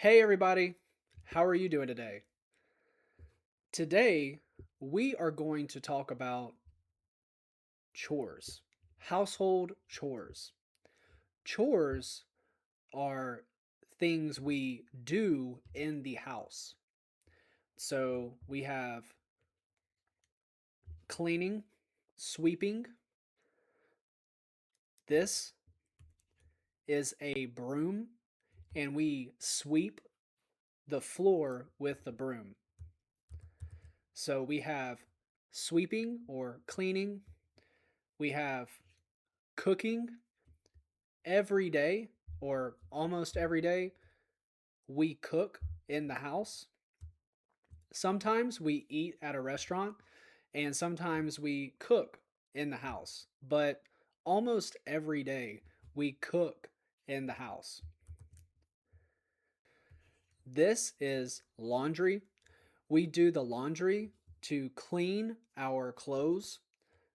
Hey everybody, how are you doing today? Today we are going to talk about chores, household chores. Chores are things we do in the house. So we have cleaning, sweeping. This is a broom, and we sweep the floor with the broom. So we have sweeping or cleaning, we have cooking. Every day or almost every day, we cook in the house. Sometimes we eat at a restaurant and sometimes we cook in the house, but almost every day we cook in the house. This is laundry. We do the laundry to clean our clothes.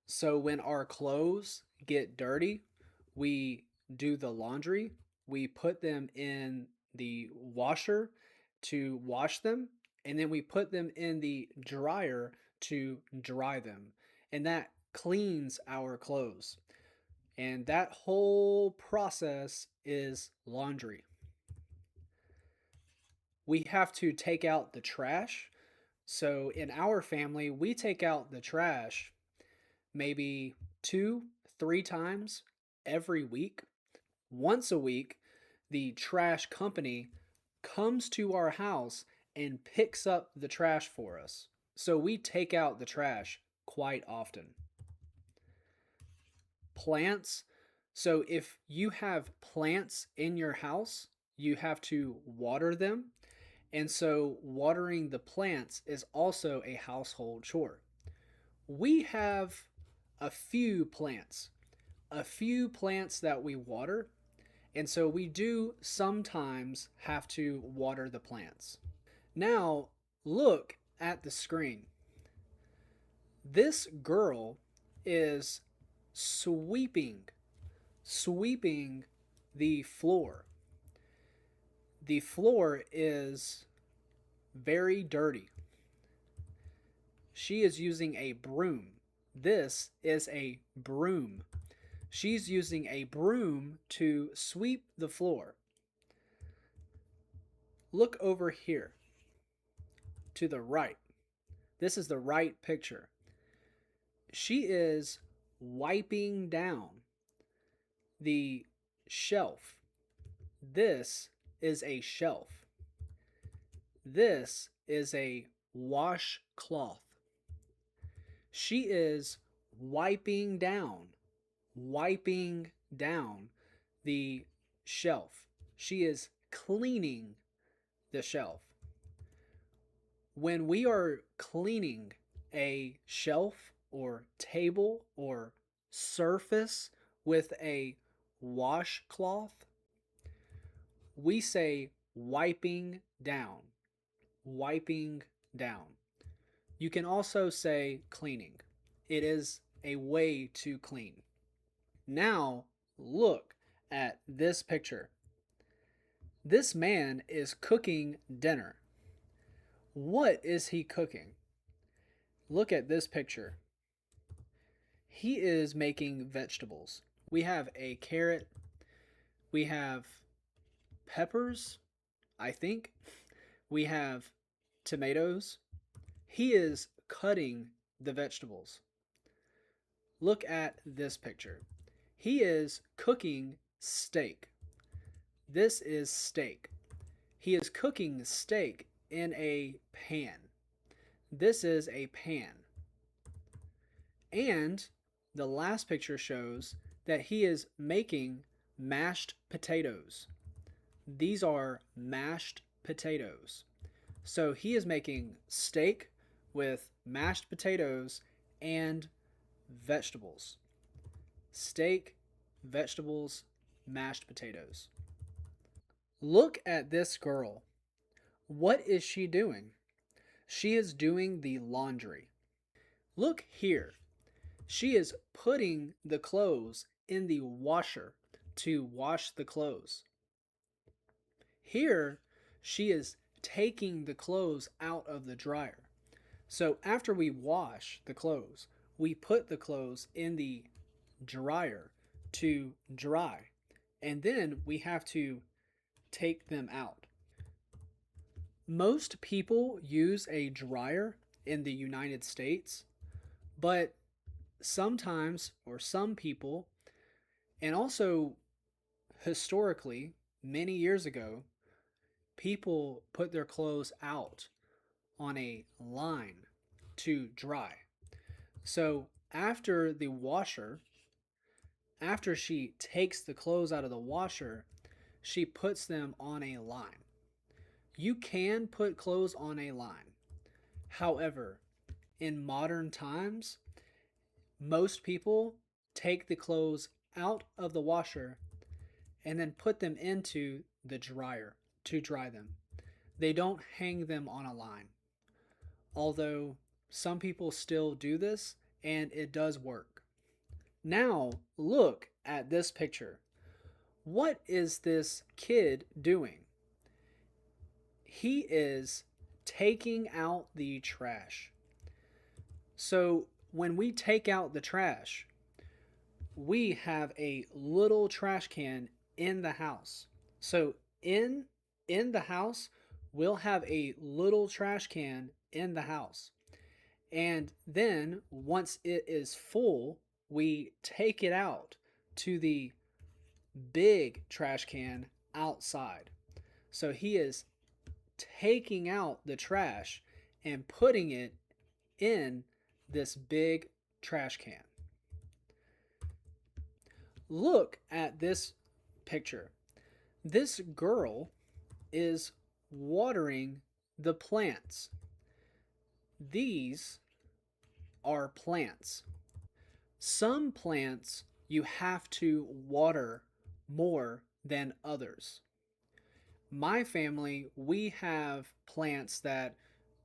So when our clothes get dirty, we do the laundry. We put them in the washer to wash them, and then we put them in the dryer to dry them. And that cleans our clothes. And that whole process is laundry. We have to take out the trash. So in our family, we take out the trash maybe 2, 3 times every week. Once a week, the trash company comes to our house and picks up the trash for us. So we take out the trash quite often. Plants. So if you have plants in your house, you have to water them. And so watering the plants is also a household chore. We have a few plants, a few plants that we water, and so we do sometimes have to water the plants. Now, look at the screen. This girl is sweeping the floor. The floor is very dirty. She is using a broom. This is a broom. She's using a broom to sweep the floor. Look over here to the right. This is the right picture. She is wiping down the shelf. This is a shelf. This is a washcloth. She is wiping down the shelf. She is cleaning the shelf. When we are cleaning a shelf or table or surface with a washcloth, we say wiping down, wiping down. You can also say cleaning. It is a way to clean. Now, look at this picture. This man is cooking dinner. What is he cooking? Look at this picture. He is making vegetables. We have a carrot. We have peppers, I think. We have tomatoes. He is cutting the vegetables. Look at this picture. He is cooking steak. This is steak. He is cooking steak in a pan. This is a pan. And the last picture shows that he is making mashed potatoes. These are mashed potatoes. So he is making steak with mashed potatoes and vegetables. Steak, vegetables, mashed potatoes. Look at this girl. What is she doing? She is doing the laundry. Look here. She is putting the clothes in the washer to wash the clothes. Here, She is taking the clothes out of the dryer. So after we wash the clothes, we put the clothes in the dryer to dry. And then we have to take them out. Most people use a dryer in the United States, but sometimes, or some people, and also historically, many years ago, people put their clothes out on a line to dry. So after the washer, after she takes the clothes out of the washer, she puts them on a line. You can put clothes on a line. However, in modern times, most people take the clothes out of the washer and then put them into the dryer to dry them. They don't hang them on a line. Although some people still do this and it does work. Now, look at this picture. What is this kid doing? He is taking out the trash. So, when we take out the trash, we have a little trash can in the house. So, in the house, we'll have a little trash can in the house. And then once it is full, we take it out to the big trash can outside. So he is taking out the trash and putting it in this big trash can. Look at this picture. This girl is watering the plants. These are plants. Some plants you have to water more than others. My family, we have plants that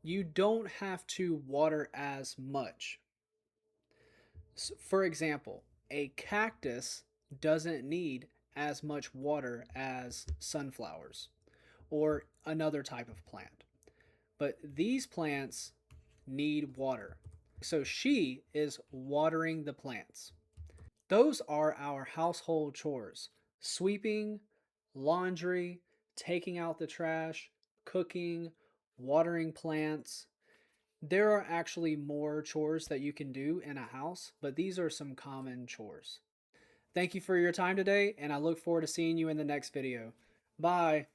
you don't have to water as much. For example, a cactus doesn't need as much water as sunflowers or another type of plant. But these plants need water. So she is watering the plants. Those are our household chores: sweeping, laundry, taking out the trash, cooking, watering plants. There are actually more chores that you can do in a house, but these are some common chores. Thank you for your time today, and I look forward to seeing you in the next video. Bye.